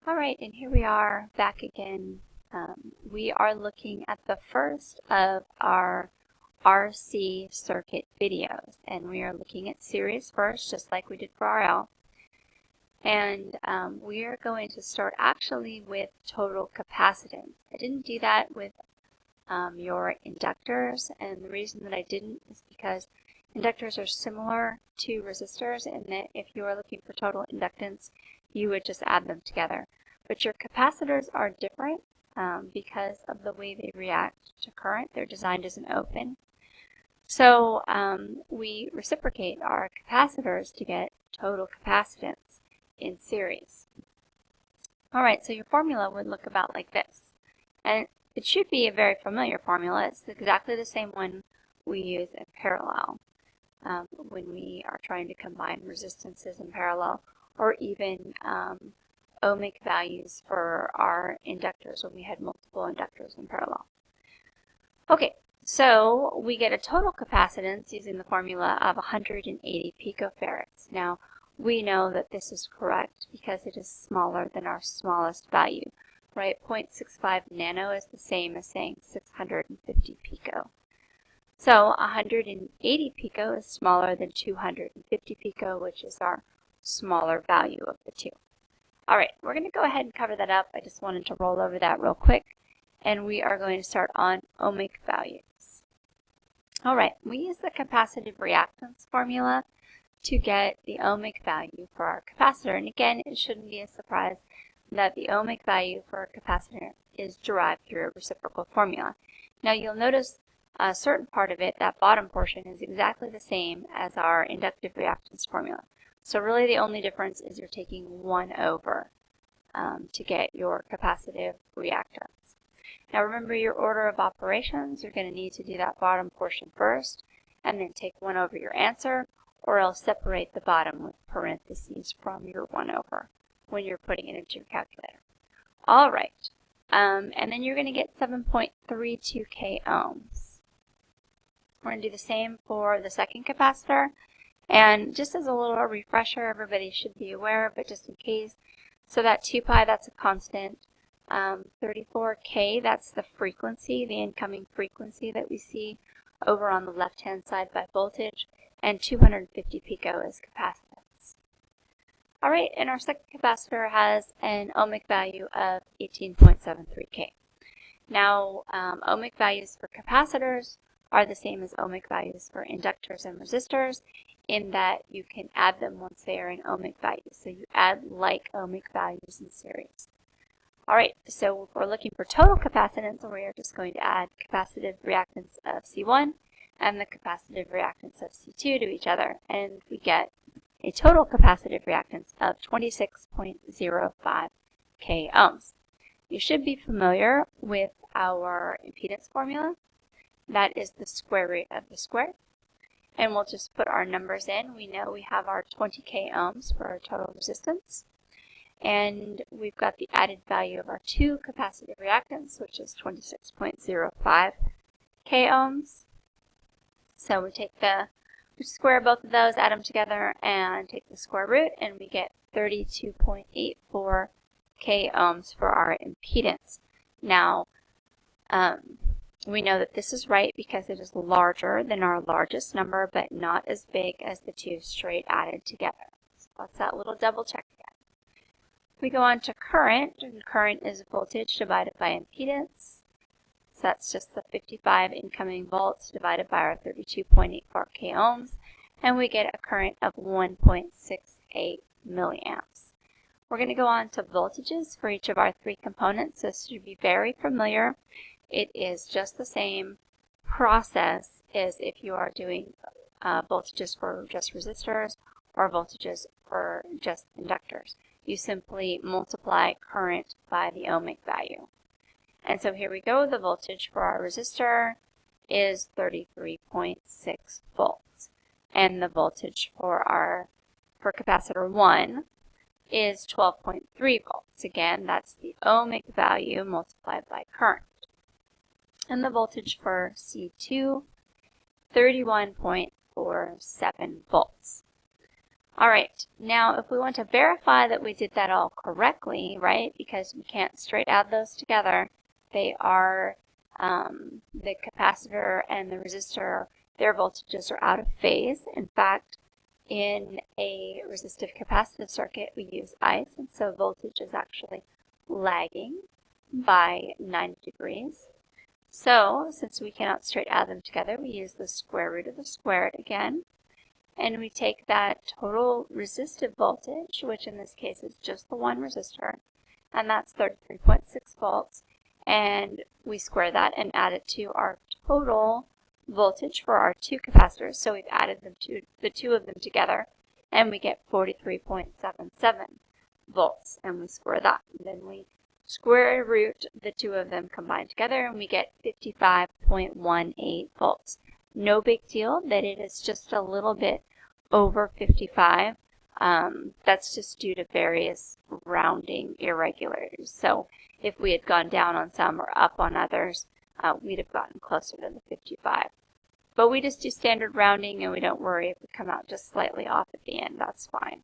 Alright, and here we are back again. We are looking at the first of our RC circuit videos, and we are looking at series first, just like we did for RL. And we are going to start actually with total capacitance. I didn't do that with your inductors, and the reason that I didn't is because inductors are similar to resistors in that if you are looking for total inductance, you would just add them together. But your capacitors are different because of the way they react to current. They're designed as an open. So we reciprocate our capacitors to get total capacitance in series. Alright, so your formula would look about like this. And it should be a very familiar formula. It's exactly the same one we use in parallel when we are trying to combine resistances in parallel, or even ohmic values for our inductors when we had multiple inductors in parallel. Okay, so we get a total capacitance using the formula of 180 picofarads. Now, we know that this is correct because it is smaller than our smallest value, right? 0.65 nano is the same as saying 650 pico. So 180 pico is smaller than 250 pico, which is our smaller value of the two. Alright, we're going to go ahead and cover that up. I just wanted to roll over that real quick. And we are going to start on ohmic values. Alright, we use the capacitive reactance formula to get the ohmic value for our capacitor. And again, it shouldn't be a surprise that the ohmic value for a capacitor is derived through a reciprocal formula. Now you'll notice a certain part of it, that bottom portion, is exactly the same as our inductive reactance formula. So really the only difference is you're taking 1 over to get your capacitive reactance. Now remember your order of operations. You're going to need to do that bottom portion first and then take 1 over your answer, or else separate the bottom with parentheses from your 1 over when you're putting it into your calculator. Alright, and then you're going to get 7.32 k ohms. We're going to do the same for the second capacitor. And just as a little refresher, everybody should be aware, but just in case, so that 2 pi, that's a constant. 34K, that's the frequency, the incoming frequency that we see over on the left-hand side by voltage, and 250 pico is capacitance. Alright, and our second capacitor has an ohmic value of 18.73K. Now, ohmic values for capacitors are the same as ohmic values for inductors and resistors, in that you can add them once they are in ohmic values. So you add like ohmic values in series. Alright, so if we're looking for total capacitance, we are just going to add capacitive reactance of C1 and the capacitive reactance of C2 to each other, and we get a total capacitive reactance of 26.05 k ohms. You should be familiar with our impedance formula. That is the square root of the square. And we'll just put our numbers in. We know we have our 20 k ohms for our total resistance. And we've got the added value of our 2 capacitive reactance, which is 26.05 k ohms. So we square both of those, add them together, and take the square root, and we get 32.84 k ohms for our impedance. Now, we know that this is right because it is larger than our largest number, but not as big as the 2 straight added together. So that's that little double check again. We go on to current, and current is voltage divided by impedance. So that's just the 55 incoming volts divided by our 32.84 k ohms, and we get a current of 1.68 milliamps. We're going to go on to voltages for each of our 3 components. This should be very familiar. It is just the same process as if you are doing voltages for just resistors or voltages for just inductors. You simply multiply current by the ohmic value. And so here we go. The voltage for our resistor is 33.6 volts. And the voltage for capacitor 1 is 12.3 volts. Again, that's the ohmic value multiplied by current. And the voltage for C2, 31.47 volts. All right, now if we want to verify that we did that all correctly, right, because we can't straight add those together, they are, the capacitor and the resistor, their voltages are out of phase. In fact, in a resistive capacitive circuit, we use ice, and so voltage is actually lagging by 90 degrees. So, since we cannot straight add them together, we use the square root of the squared again. And we take that total resistive voltage, which in this case is just the one resistor, and that's 33.6 volts, and we square that and add it to our total voltage for our two capacitors. So we've added the two of them together, and we get 43.77 volts, and we square that. And then we square root the two of them combined together, and we get 55.18 volts. No big deal that it is just a little bit over 55. That's just due to various rounding irregularities. So if we had gone down on some or up on others, we'd have gotten closer to the 55. But we just do standard rounding, and we don't worry if we come out just slightly off at the end. That's fine.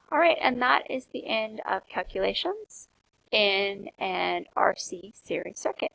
All right, and that is the end of calculations in an RC series circuit.